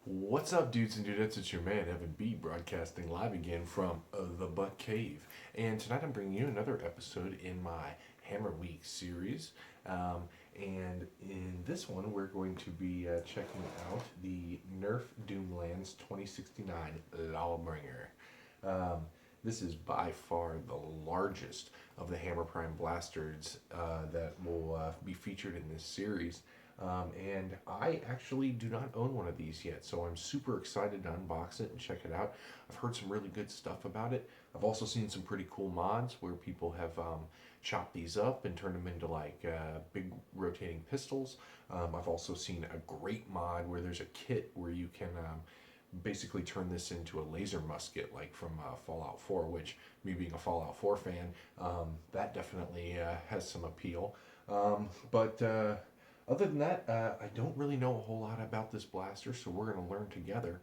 What's up, dudes and dudettes? It's your man, Evan B, broadcasting live again from the Buck Cave. And tonight I'm bringing you another episode in my Hammer Week series. And in this one, we're going to be checking out the Nerf Doomlands 2069 LAWBRINGER. This is by far the largest of the Hammer Prime blasters that will be featured in this series. And I actually do not own one of these yet, so I'm super excited to unbox it and check it out. I've heard some really good stuff about it. I've also seen some pretty cool mods where people have chopped these up and turned them into like big rotating pistols. I've also seen a great mod where there's a kit where you can basically turn this into a laser musket like from Fallout 4, which, me being a Fallout 4 fan, that definitely has some appeal. But other than that, I don't really know a whole lot about this blaster, so we're going to learn together.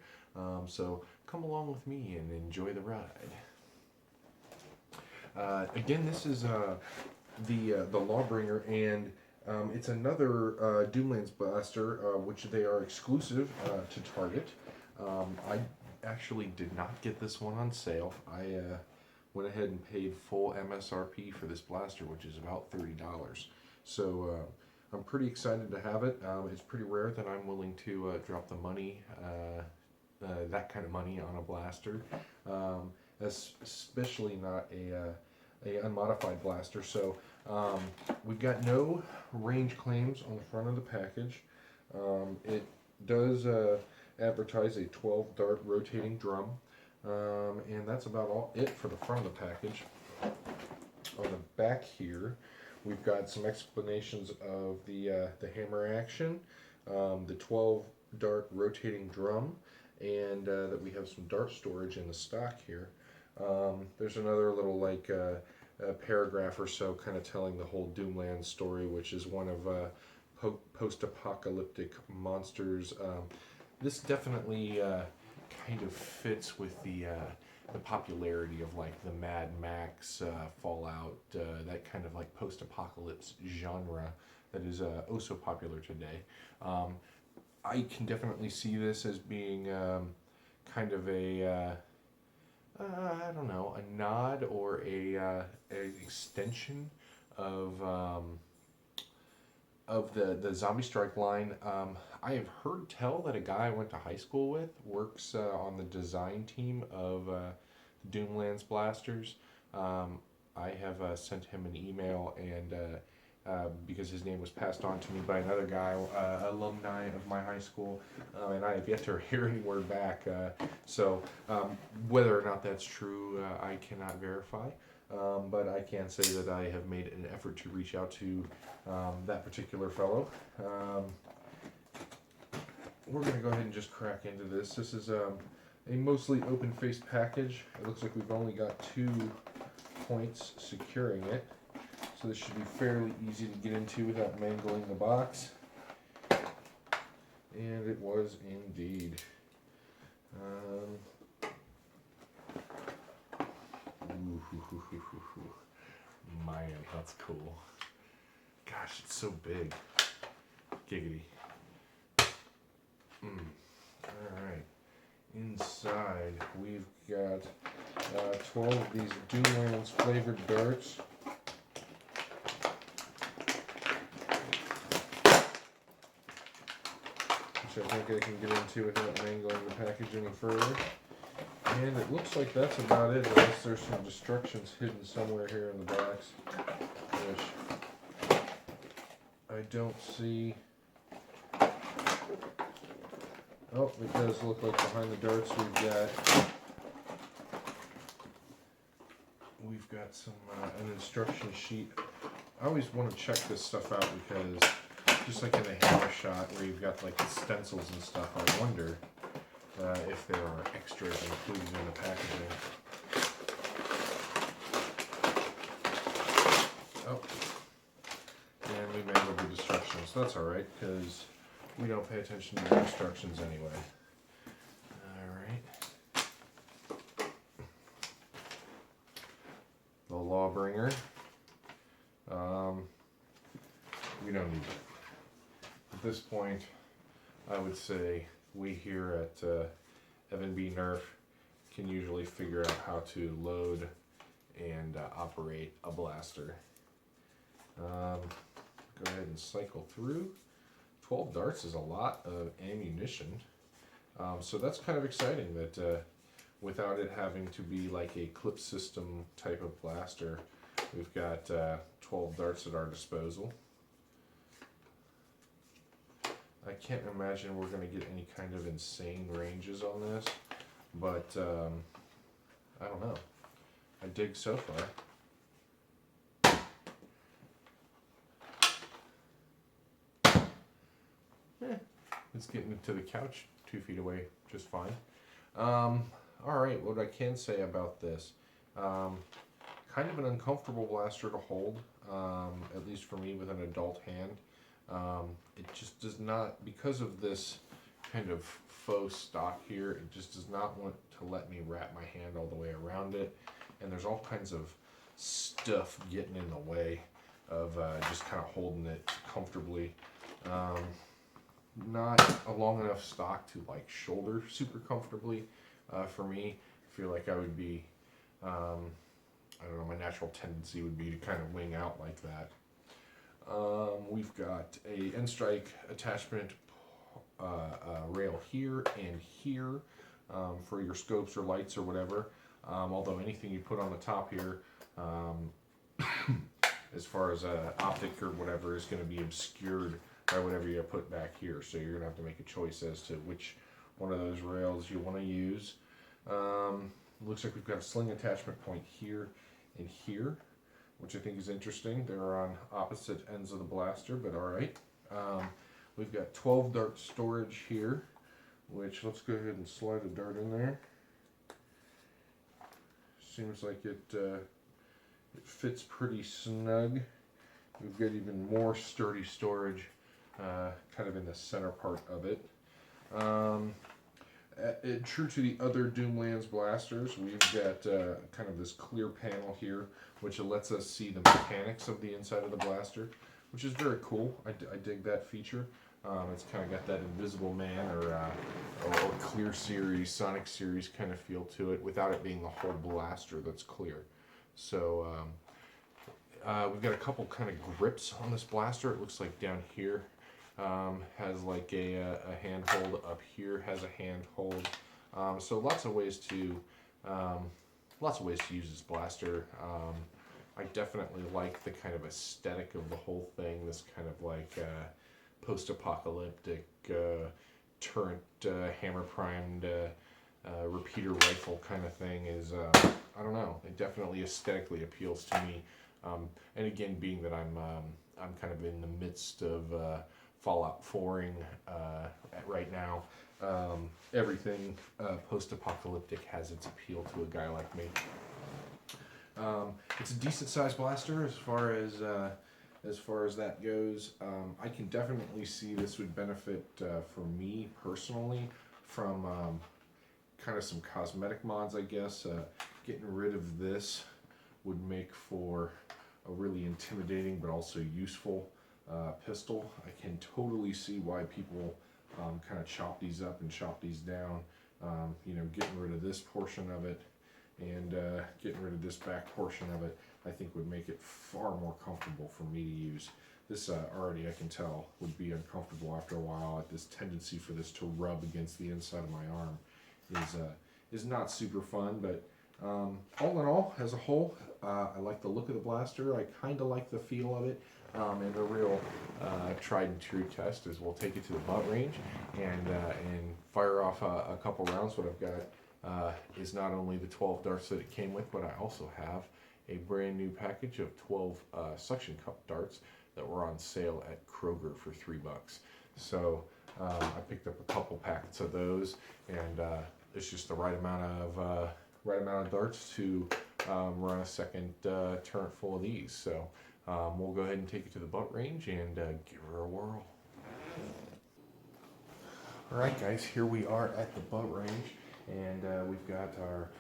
So come along with me and enjoy the ride. Again, this is the LAWBRINGER, and it's another Doomlands blaster, which they are exclusive to Target. I actually did not get this one on sale. I went ahead and paid full MSRP for this blaster, which is about $30. So I'm pretty excited to have it. It's pretty rare that I'm willing to drop the money, that kind of money on a blaster, especially not a unmodified blaster. So we've got no range claims on the front of the package. It does advertise a 12 dart rotating drum, and that's about it for the front of the package. On the back here, we've got some explanations of the hammer action, the 12 dart rotating drum, and that we have some dart storage in the stock here. There's another little like a paragraph or so kind of telling the whole Doomlands story, which is one of post-apocalyptic monsters. This definitely kind of fits with the popularity of like the Mad Max, Fallout, that kind of like post-apocalypse genre that is oh so popular today. I can definitely see this as being kind of a I don't know, a nod or an extension of the Zombie Strike line. I have heard tell that a guy I went to high school with works on the design team of Doomlands blasters. I have sent him an email, and because his name was passed on to me by another guy, alumni of my high school, and I have yet to hear any word back. So whether or not that's true, I cannot verify. But I can say that I have made an effort to reach out to that particular fellow. We're going to go ahead and just crack into this. This is a mostly open-faced package. It looks like we've only got 2 points securing it. So this should be fairly easy to get into without mangling the box. And it was indeed. Man, that's cool. Gosh, it's so big. Giggity. Alright. Inside, we've got 12 of these Doomlands flavored darts. Which I think I can get into without mangling the package any further. And it looks like that's about it, unless there's some instructions hidden somewhere here in the box, which I don't see. Oh, it does look like behind the darts we've got some an instruction sheet. I always want to check this stuff out because just like in the hammer shot where you've got like the stencils and stuff, I wonder if there are extras included in the packaging. Oh, and we mangled the instructions. That's alright, because we don't pay attention to the instructions anyway. Alright. The LAWBRINGER. We don't need it. At this point, I would say we here at Evan B. Nerf can usually figure out how to load and operate a blaster. Go ahead and cycle through. 12 darts is a lot of ammunition. So that's kind of exciting that without it having to be like a clip system type of blaster, we've got 12 darts at our disposal. I can't imagine we're going to get any kind of insane ranges on this, but I don't know. I dig so far. It's getting to the couch 2 feet away just fine. Alright, what I can say about this. Kind of an uncomfortable blaster to hold, at least for me with an adult hand. It just does not, because of this kind of faux stock here, it just does not want to let me wrap my hand all the way around it. And there's all kinds of stuff getting in the way of just kind of holding it comfortably. Not a long enough stock to like shoulder super comfortably for me. I feel like I would be, I don't know, my natural tendency would be to kind of wing out like that. We've got a end strike attachment rail here and here for your scopes or lights or whatever. Although anything you put on the top here, as far as optic or whatever, is going to be obscured by whatever you put back here. So you're going to have to make a choice as to which one of those rails you want to use. Looks like we've got a sling attachment point here and here, which I think is interesting. They're on opposite ends of the blaster, but alright. We've got 12 dart storage here, which let's go ahead and slide a dart in there. Seems like it fits pretty snug. We've got even more sturdy storage kind of in the center part of it. True to the other Doomlands blasters, we've got kind of this clear panel here, which lets us see the mechanics of the inside of the blaster, which is very cool. I dig that feature. It's kind of got that Invisible Man or Clear Series, Sonic Series kind of feel to it, without it being the whole blaster that's clear. So we've got a couple kind of grips on this blaster. It looks like down here has like a handhold, up here has a handhold. So lots of ways to use this blaster. I definitely like the kind of aesthetic of the whole thing. This kind of like post-apocalyptic turret hammer primed repeater rifle kind of thing is I don't know. It definitely aesthetically appeals to me. And again, being that I'm kind of in the midst of Fallout 4ing right now, everything post-apocalyptic has its appeal to a guy like me. It's a decent sized blaster as far as that goes. I can definitely see this would benefit for me personally from kind of some cosmetic mods, I guess. Getting rid of this would make for a really intimidating but also useful pistol. I can totally see why people kind of chop these up and chop these down. You know, getting rid of this portion of it and getting rid of this back portion of it, I think would make it far more comfortable for me to use. This already, I can tell, would be uncomfortable after a while. This tendency for this to rub against the inside of my arm is not super fun, but all in all, as a whole, I like the look of the blaster. I kind of like the feel of it. And the real tried and true test is we'll take it to the butt range and fire off a couple rounds. What I've got is not only the 12 darts that it came with, but I also have a brand new package of 12 suction cup darts that were on sale at Kroger for $3. So I picked up a couple packets of those, and it's just the right amount of darts to run a second turret full of these. So we'll go ahead and take it to the butt range and give her a whirl. Alright guys, here we are at the butt range, and we've got our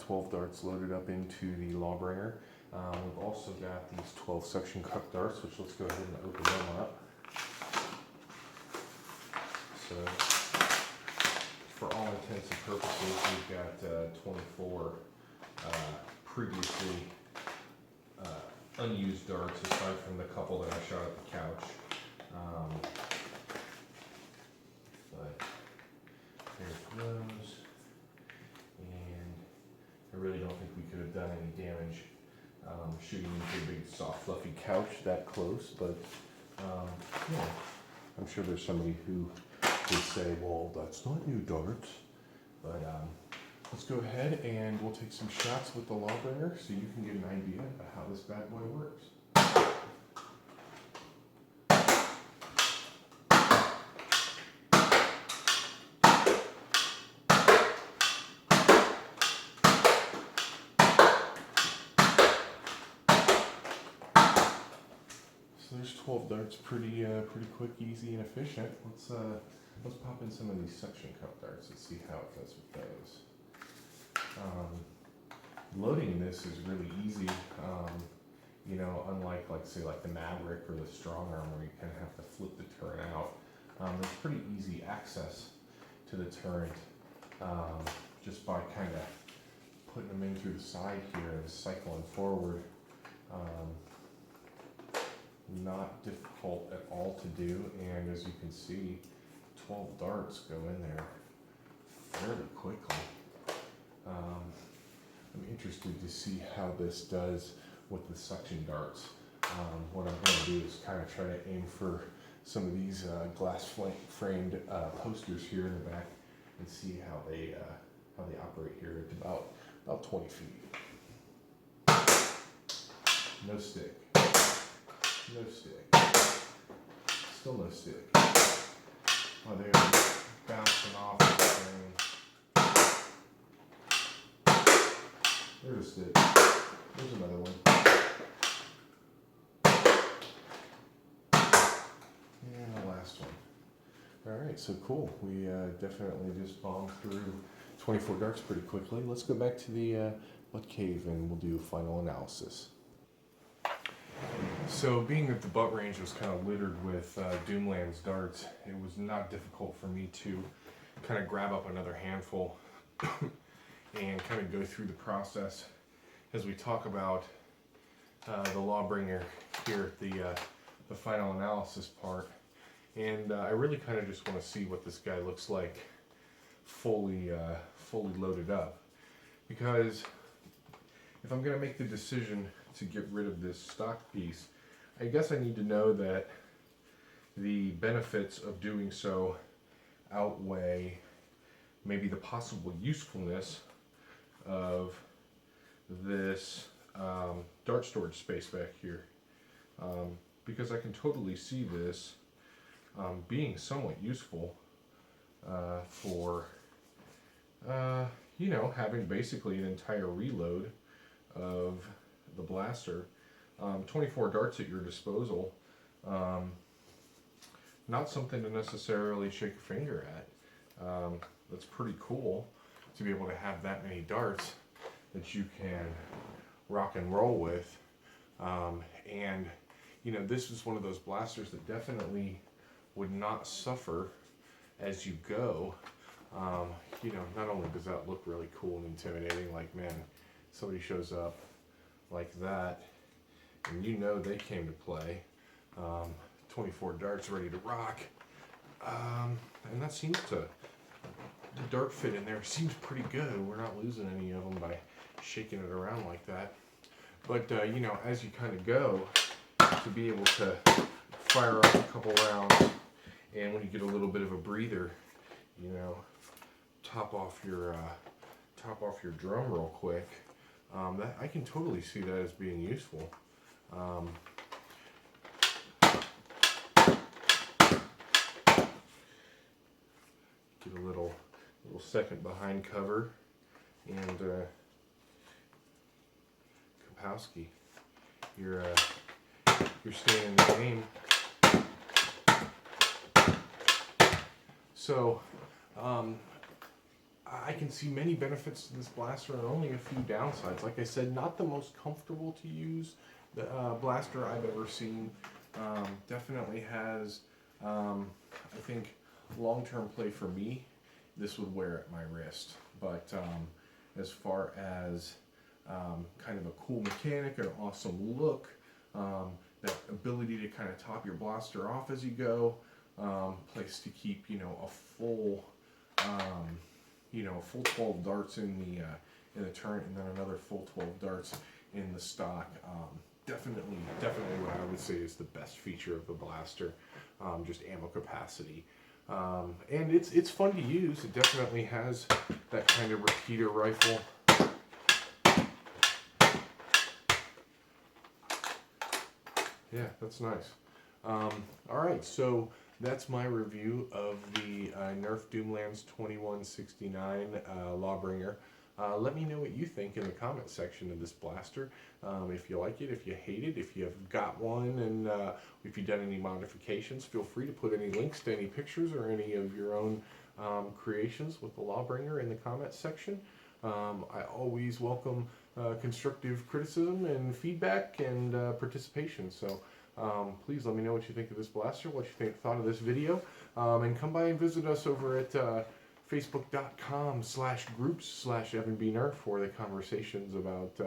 12 darts loaded up into the LAWBRINGER. We've also got these 12 suction cup darts, which let's go ahead and open them up. So got 24 previously unused darts, aside from the couple that I shot at the couch. But there's those, and I really don't think we could have done any damage shooting into a big, soft, fluffy couch that close. But yeah, I'm sure there's somebody who would say, well, that's not new darts. But let's go ahead and we'll take some shots with the LAWBRINGER so you can get an idea of how this bad boy works. So there's 12 darts, pretty quick, easy, and efficient. Let's pop in some of these suction cup darts and see how it does with those. Loading this is really easy. You know, unlike say the Maverick or the Strong Arm, where you kind of have to flip the turret out. There's pretty easy access to the turret just by kind of putting them in through the side here and cycling forward. Not difficult at all to do, and as you can see, 12 darts go in there fairly quickly. I'm interested to see how this does with the suction darts. What I'm going to do is kind of try to aim for some of these glass framed posters here in the back and see how they operate here at about 20 feet. No stick. No stick. Still no stick. Oh, they're bouncing off the thing. There's a stick. There's another one. And the last one. Alright, so cool. We definitely just bombed through 24 darts pretty quickly. Let's go back to the butt cave and we'll do a final analysis. So being that the butt range was kind of littered with Doomlands darts, it was not difficult for me to kind of grab up another handful and kind of go through the process as we talk about the LAWBRINGER here at the final analysis part. And I really kind of just want to see what this guy looks like fully loaded up, because if I'm going to make the decision to get rid of this stock piece, I guess I need to know that the benefits of doing so outweigh maybe the possible usefulness of this dart storage space back here, because I can totally see this being somewhat useful for you know, having basically an entire reload of the blaster. 24 darts at your disposal. Not something to necessarily shake a finger at. That's pretty cool to be able to have that many darts that you can rock and roll with. And you know, this is one of those blasters that definitely would not suffer as you go. You know, not only does that look really cool and intimidating, like, man, somebody shows up like that and you know they came to play. 24 darts ready to rock. And that seems to, the dart fit in there seems pretty good. We're not losing any of them by shaking it around like that. But you know, as you kind of go, to be able to fire off a couple rounds, and when you get a little bit of a breather, you know, top off your drum real quick. That I can totally see that as being useful. Get a little second behind cover, and Kapowski, you're staying in the game. So I can see many benefits to this blaster and only a few downsides. Like I said, not the most comfortable to use blaster I've ever seen. Definitely has, I think, long-term play for me this would wear at my wrist. But as far as kind of a cool mechanic, an awesome look, that ability to kind of top your blaster off as you go, place to keep, a full, full 12 darts in the turret, and then another full 12 darts in the stock. Definitely what I would say is the best feature of the blaster, just ammo capacity. And it's fun to use. It definitely has that kind of repeater rifle. Yeah, that's nice. Alright, so that's my review of the Nerf Doomlands 2169 LAWBRINGER. Let me know what you think in the comment section of this blaster. If you like it, if you hate it, if you've got one, and if you've done any modifications, feel free to put any links to any pictures or any of your own creations with the LAWBRINGER in the comment section. I always welcome constructive criticism and feedback and participation. So please let me know what you think of this blaster, what you thought of this video, and come by and visit us over at facebook.com/groups/EvanBNerf, where the conversations about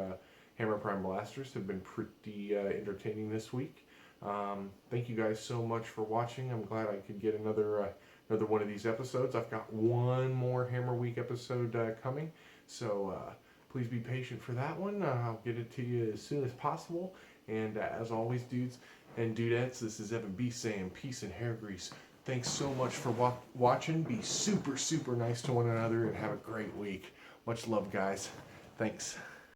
Hammer Prime blasters have been pretty entertaining this week. Thank you guys so much for watching. I'm glad I could get another one of these episodes. I've got one more Hammer Week episode coming, so please be patient for that one. I'll get it to you as soon as possible. And as always, dudes and dudettes, this is Evan B saying peace and hair grease. Thanks so much for watching. Be super, super nice to one another and have a great week. Much love, guys. Thanks.